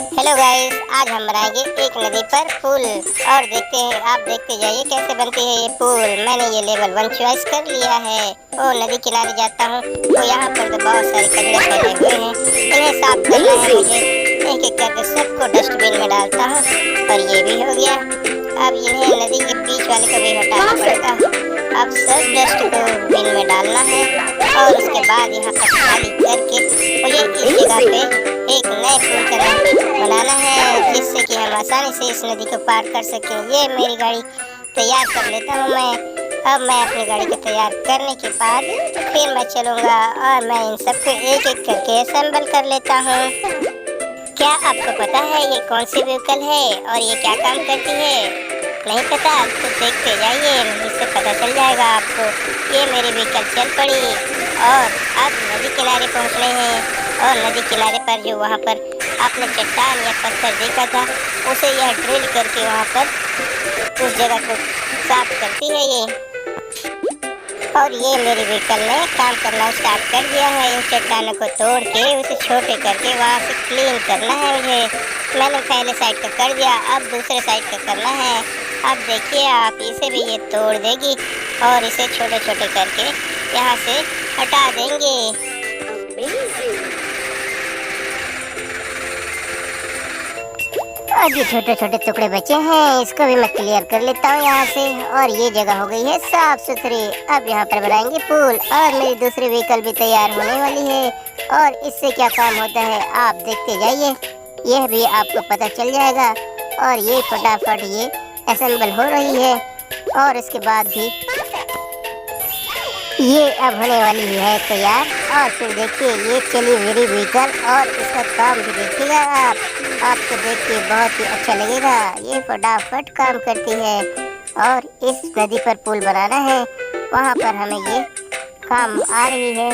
Hello guys, आज हम बनाएंगे एक नदी पर पुल और देखते हैं, आप देखते जाइए कैसे बनती है ये पुल। मैंने ये लेवल 1 चॉइस कर लिया है और नदी किनारे जाता हूँ तो यहाँ पर तो बहुत सारे कचरे फैले हुए हैं, इन्हें साफ करना है मुझे। एक एक करके सबको डस्टबिन में डालता हूँ और ये भी हो गया। अब इन्हें नदी के बीच वाले को भी हटाना पड़ेगा। अब सब डस्ट को बिन में डालना है और उसके बाद यहाँ पर खाली करके मुझे इस जगह पे एक नए पुल का बनाना है, जिससे कि हम आसानी से इस नदी को पार कर सकें। ये मेरी गाड़ी तैयार कर लेता हूँ मैं। अब मैं अपनी गाड़ी को तैयार करने के बाद फिर मैं चलूँगा और मैं इन सबको एक एक करके असेंबल कर लेता हूँ। क्या आपको पता है ये कौन सी व्हीकल है और ये क्या काम करती है? नहीं पता तो देखते जाइए, इससे पता चल जाएगा आपको। ये मेरी व्हीकल चल पड़ी और अब नदी किनारे पहुँच रहे हैं और नदी किनारे पर जो वहाँ पर आपने चट्टान या पत्थर देखा था, उसे यह ड्रिल करके वहाँ पर उस जगह को साफ करती है ये। और ये मेरी व्हीकल ने काम करना स्टार्ट कर दिया है। इन चट्टानों को तोड़ के उसे छोटे करके वहाँ से क्लीन करना है मुझे। मैंने पहले साइड का कर दिया, अब दूसरे साइड का करना है। अब देखिए आप, इसे भी ये तोड़ देगी और इसे छोटे छोटे करके यहाँ से हटा देंगे। और ये छोटे छोटे टुकड़े बचे हैं, इसको भी मैं क्लियर कर लेता हूँ यहाँ से। और ये जगह हो गई है साफ सुथरी। अब यहाँ पर बनाएंगे पुल और मेरी दूसरी व्हीकल भी तैयार होने वाली है। और इससे क्या काम होता है आप देखते जाइए, यह भी आपको पता चल जाएगा। और ये फटाफट ये असेंबल हो रही है और इसके बाद भी ये अब होने वाली है तैयार। और फिर देखिए ये चली मेरी व्हीकल और इसका काम भी देखिएगा आप, आपको देख के बहुत ही अच्छा लगेगा। ये फटाफट काम करती है और इस नदी पर पुल बनाना है, वहाँ पर हमें ये काम आ रही है।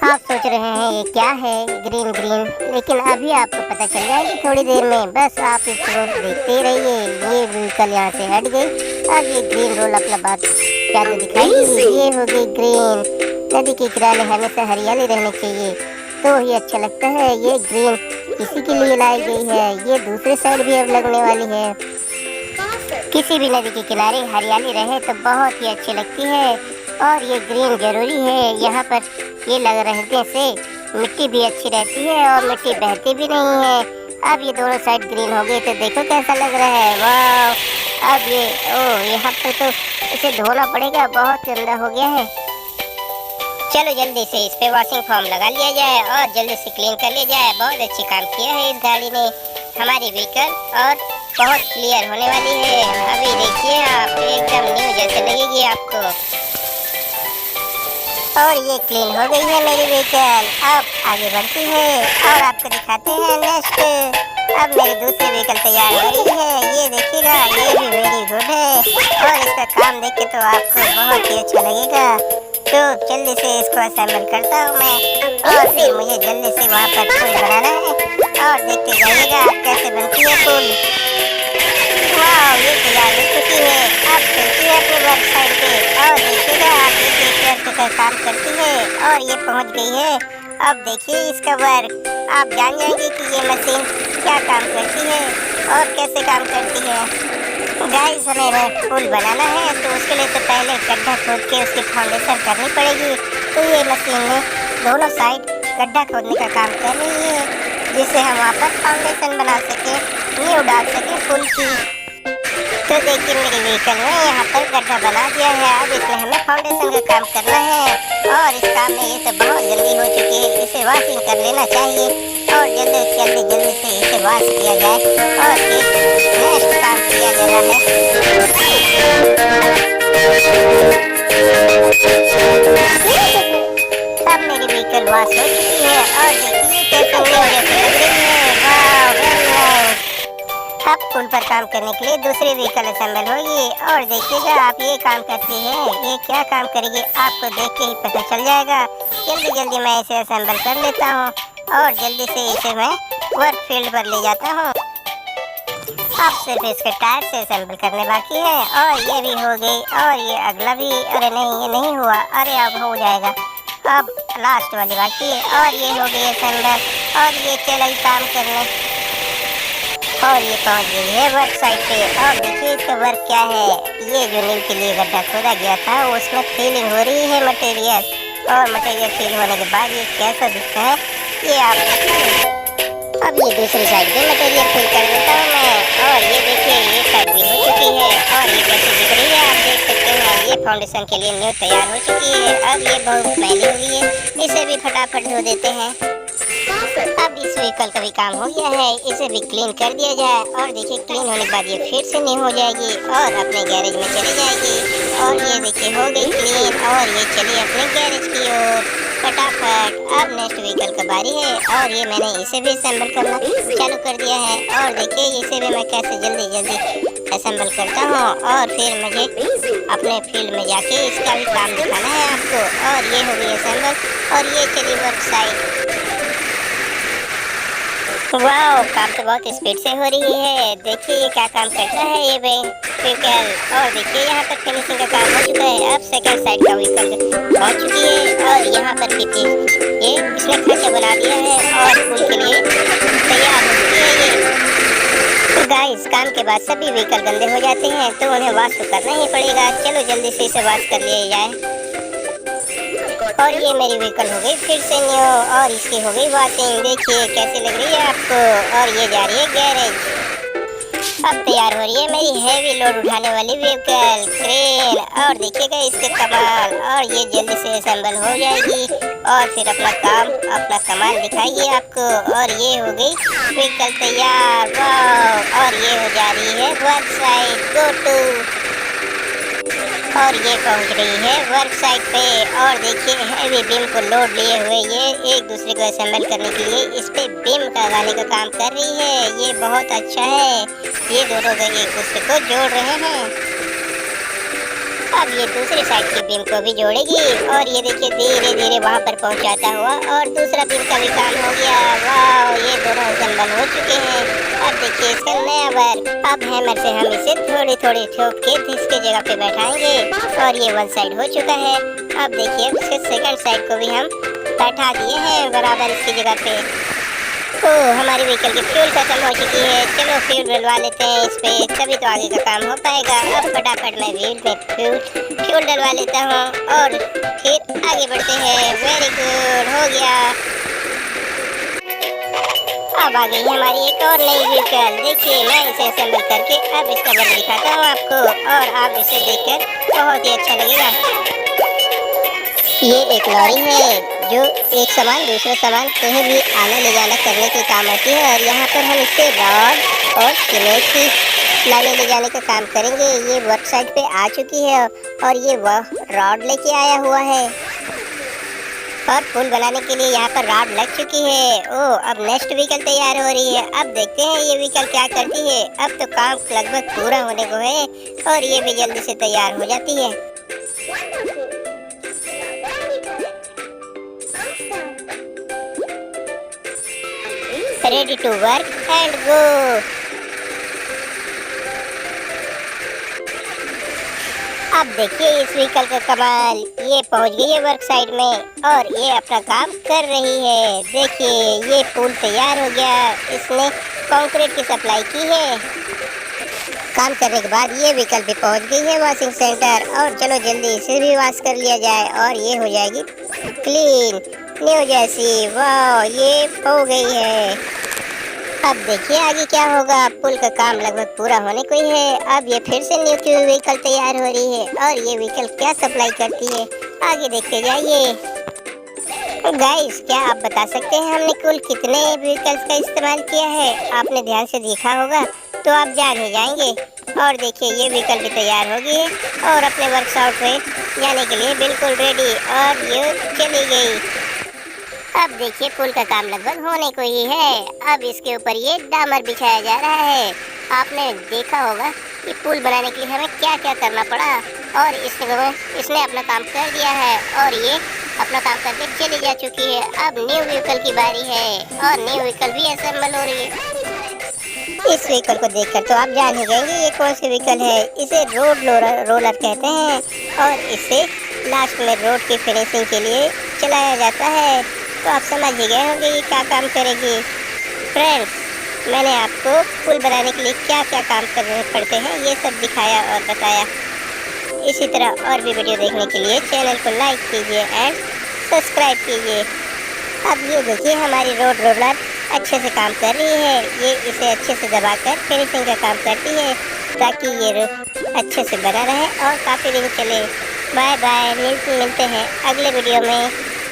आप सोच रहे हैं ये क्या है ग्रीन ग्रीन, लेकिन अभी आपको पता चल जाएगी थोड़ी देर में। बस आप इसको देखते ही रहिए। ये व्हीकल यहाँ से हट गई। अब ये ग्रीन रोल अपना बात क्या तो दिखाई, ये हो गई ग्रीन। नदी के किनारे हमेशा हरियाली रहनी चाहिए तो ही अच्छा लगता है। ये ग्रीन किसी के लिए लाई गई है, ये दूसरे साइड भी अब लगने वाली है। किसी भी नदी के किनारे हरियाली रहे तो बहुत ही अच्छी लगती है और ये ग्रीन जरूरी है। यहाँ पर ये लग रहने से मिट्टी भी अच्छी रहती है और मिट्टी बहती भी नहीं है। अब ये दोनों साइड ग्रीन हो गई तो देखो कैसा लग रहा है, वाह। अब ये यहाँ पर तो इसे धोना पड़ेगा, बहुत गंदा हो गया है। चलो जल्दी से इस पे वॉशिंग फॉर्म लगा लिया जाए और जल्दी से क्लीन कर लिया जाए। बहुत अच्छी काम किया है इस गाड़ी ने हमारी व्हीकल और बहुत क्लियर होने वाली है। अभी देखिए आप, एकदम न्यू जैसे लगेगी आपको। और ये क्लीन हो गई है मेरी व्हीकल। अब आगे बढ़ती है और आपको दिखाते हैं नेक्स्ट। अब मेरी दूसरी व्हीकल तैयार हो रही है, ये देखिएगा, ये भी वेरी गुड है और इसका काम देख के तो आपको बहुत ही अच्छा लगेगा। तो जल्दी से इसको असेंबल करता हूँ मैं और फिर मुझे जल्दी से वहाँ पर पुल बनाना है और देखते जाइएगा कैसे बनती है पुल। वाह, ये तैयार हो चुकी है। अब चलती है अपनी वर्क साइड पे और देखिएगा आप, एक का काम करती है और ये पहुंच गई है। अब देखिए इसका वर्क, आप जान जाएंगे कि ये मशीन क्या काम करती है और कैसे काम करती है। गाइस, हमें पुल बनाना है तो उसके लिए तो पहले गड्ढा खोद के उसकी फाउंडेशन करनी पड़ेगी। तो ये मशीन ने दोनों साइड गड्ढा खोदने का काम कर रही है, जिससे हम वहाँ पर फाउंडेशन बना सके, नींव डाल सके पुल की। तो देखिए मेरी व्हीकल ने यहाँ पर गड्ढा बना दिया है। अब इसमें हमें फाउंडेशन का काम करना है और इस काम में ये तो बहुत जल्दी हो चुकी है। इसे वॉशिंग कर लेना चाहिए और जल्दी से इसे वॉश किया जाए और फिर नेक्स्ट काम किया जा रहा है। अब मेरी व्हीकल वॉश हो चुकी है और देखिए कैसे न्यू जैसे लग रही है। वाह, वेरी नाइस। अब पुल पर काम करने के लिए दूसरी व्हीकल असेंबल होगी और देखिएगा आप, ये काम करती है। ये क्या काम करेगी आपको देख के ही पता चल जाएगा। जल्दी मैं इसे असेंबल कर लेता हूँ और जल्दी से इसे मैं वर्क फील्ड पर ले जाता हूँ। अब सिर्फ इसके टायर से असेंबल करने बाकी है और ये भी हो गई और ये अगला भी। अरे नहीं, ये नहीं हुआ। अरे अब हो जाएगा। अब लास्ट वाली बाकी है और ये हो गई असेंबल। और ये चला ही काम करने और ये पहुंच गई है वर्क साइट पे। और देखिए इसका वर्क क्या है। ये जो नील के लिए गड्ढा खोदा गया था उसमें फीलिंग हो रही है मटेरियल, और मटेरियल फील होने के बाद ये कैसा दिखता है ये आप देखिए। अब ये दूसरी साइड पे मटेरियल फिल कर देता हूँ मैं। और ये देखिए ये साइड भी हो चुकी है और ये कैसे दिख रही है आप देख सकते हैं। ये फाउंडेशन के लिए न्यू तैयार हो चुकी है। अब ये बहुत मैली हो गई है, इसे भी फटाफट धो देते हैं। अब इस व्हीकल का भी काम हो गया है, इसे भी क्लीन कर दिया जाए। और देखिए क्लीन होने के बाद ये फिर से न्यू हो जाएगी और अपने गैरेज में चली जाएगी। और ये देखिए हो गई क्लीन और ये चली अपने गैरेज की ओर फटाफट। अब नेक्स्ट व्हीकल का बारी है और ये मैंने इसे भी असेंबल करना चालू कर दिया है। और देखिए इसे भी मैं कैसे जल्दी जल्दी असेंबल करता हूँ और फिर मुझे अपने फील्ड में जाके इसका भी काम दिखाना है आपको। और ये हो गई असेंबल और ये चली वर्क साइट। वाह काम तो बहुत स्पीड से हो रही है। देखिए ये क्या काम करता है ये व्हीकल। और देखिए यहाँ पर फिनिशिंग का काम हो चुका है। अब सेकंड साइड का व्हीकल पहुँच चुकी है और यहाँ पर भी ये इसने खाचा बना दिया है और पुल के लिए तैयार हो चुकी है ये। तो गाइस काम के बाद सभी व्हीकल गंदे हो जाते हैं तो उन्हें वॉश तो करना ही पड़ेगा। चलो जल्दी से इसे वॉश कर लिया जाए। और ये मेरी व्हीकल हो गई फिर से न्यू और इसकी हो गई वॉशिंग। देखिए कैसी लग रही है आपको। और ये जा रही है गैरेज। अब तैयार हो रही है मेरी हैवी लोड उठाने वाली व्हीकल क्रेन। और देखिएगा इसके कमाल। और ये जल्दी से असेंबल हो जाएगी और फिर अपना कमाल दिखाएगी आपको। और ये हो गई व्हीकल तैयार। वाह और ये हो जा रही है वर्क साइट गो टू। और ये पहुंच रही है वर्क साइट पे। और देखिए हैवी बीम को लोड लिए हुए ये एक दूसरे को असेंबल करने के लिए इस पे बीम लगाने का काम कर रही है। ये बहुत अच्छा है, ये दोनों एक दूसरे को जोड़ रहे हैं। अब ये दूसरी साइड की बीम को भी जोड़ेगी। और ये देखिए धीरे धीरे वहाँ पर पहुँचाता हुआ और दूसरा बीम का भी काम हो गया। वाह ये दोनों असेंबल हो चुके हैं। अब देखिए इसका नया वर्क। अब हैमर से हम इसे थोड़ी थोड़ी ठोक के इसके जगह पे बैठाएंगे। और ये वन साइड हो चुका है। अब देखिए इसके सेकंड साइड को भी हम बैठा दिए हैं बराबर इसकी जगह पे। तो हमारी व्हीकल की फ्यूल खत्म हो चुकी है। चलो फ्यूल डलवा लेते हैं इस पे, तभी तो आगे का काम हो पाएगा। अब फटाफट मैं व्हील में फ्यूल डलवा लेता हूँ और फिर आगे बढ़ते हैं। वेरी गुड हो गया। अब आ गई हमारी एक और नई व्हीकल। देखिए मैं इसे असेंबल करके अब इसका वर्क दिखाता हूँ आपको और आप इसे देखकर बहुत ही अच्छा लगेगा। ये एक लॉरी है जो एक सामान दूसरे सामान कहीं भी आना ले जाना करने के काम आती है। और यहाँ पर हम इससे रॉड और सीमेंट की लाने ले जाने का काम करेंगे। ये वर्क साइट पे आ चुकी है और ये वह रॉड लेके आया हुआ है और पुल बनाने के लिए यहाँ पर रॉड लग चुकी है। ओह अब नेक्स्ट व्हीकल तैयार हो रही है। अब देखते हैं ये व्हीकल क्या करती है। अब तो काम लगभग पूरा होने को है और ये भी जल्दी से तैयार हो जाती है। Ready to work and go. अब देखिए इस व्हीकल का कमाल। ये पहुंच गई है वर्क साइट में और ये अपना काम कर रही है। देखिए ये पुल तैयार हो गया। इसने कंक्रीट की सप्लाई की है। काम करने के बाद ये व्हीकल भी पहुंच गई है वॉशिंग सेंटर। और चलो जल्दी इसे भी वॉश कर लिया जाए और ये हो जाएगी क्लीन न्यू जैसी। वाह ये हो गई है। अब देखिए आगे क्या होगा। पुल का काम लगभग पूरा होने को ही है। अब ये फिर से न्यू व्हीकल तैयार हो रही है और ये व्हीकल क्या सप्लाई करती है आगे देखते जाइए। गाइस क्या आप बता सकते हैं हमने कुल कितने व्हीकल्स का इस्तेमाल किया है? आपने ध्यान से देखा होगा तो आप जान ही जाएंगे। और देखिए ये व्हीकल भी तैयार हो गई है और अपने वर्कशॉप पे जाने के लिए बिल्कुल रेडी। और ये चली गई। अब देखिए पुल का काम लगभग होने को ही है। अब इसके ऊपर ये डामर बिछाया जा रहा है। आपने देखा होगा कि पुल बनाने के लिए हमें क्या क्या करना पड़ा और इसने अपना काम कर दिया है और ये अपना काम करके चली जा चुकी है। अब न्यू व्हीकल की बारी है और न्यू व्हीकल भी असेंबल हो रही है। इस व्हीकल को देखकर तो आप जान ही जाएंगे ये कौन सी व्हीकल है। इसे रोड रोलर कहते हैं और इसे लास्ट में रोड की फिनिशिंग के लिए चलाया जाता है। तो आप समझ ही गए होंगे ये क्या काम करेगी। फ्रेंड्स, मैंने आपको पुल बनाने के लिए क्या क्या काम करने पड़ते हैं ये सब दिखाया और बताया। इसी तरह और भी वीडियो देखने के लिए चैनल को लाइक कीजिए एंड सब्सक्राइब कीजिए। अब ये देखिए हमारी रोड रोलर अच्छे से काम कर रही है। ये इसे अच्छे से दबाकर फिनिशिंग का काम करती है ताकि ये अच्छे से बना रहे और काफ़ी दिन चले। बाय बाय, मिलते हैं अगले वीडियो में।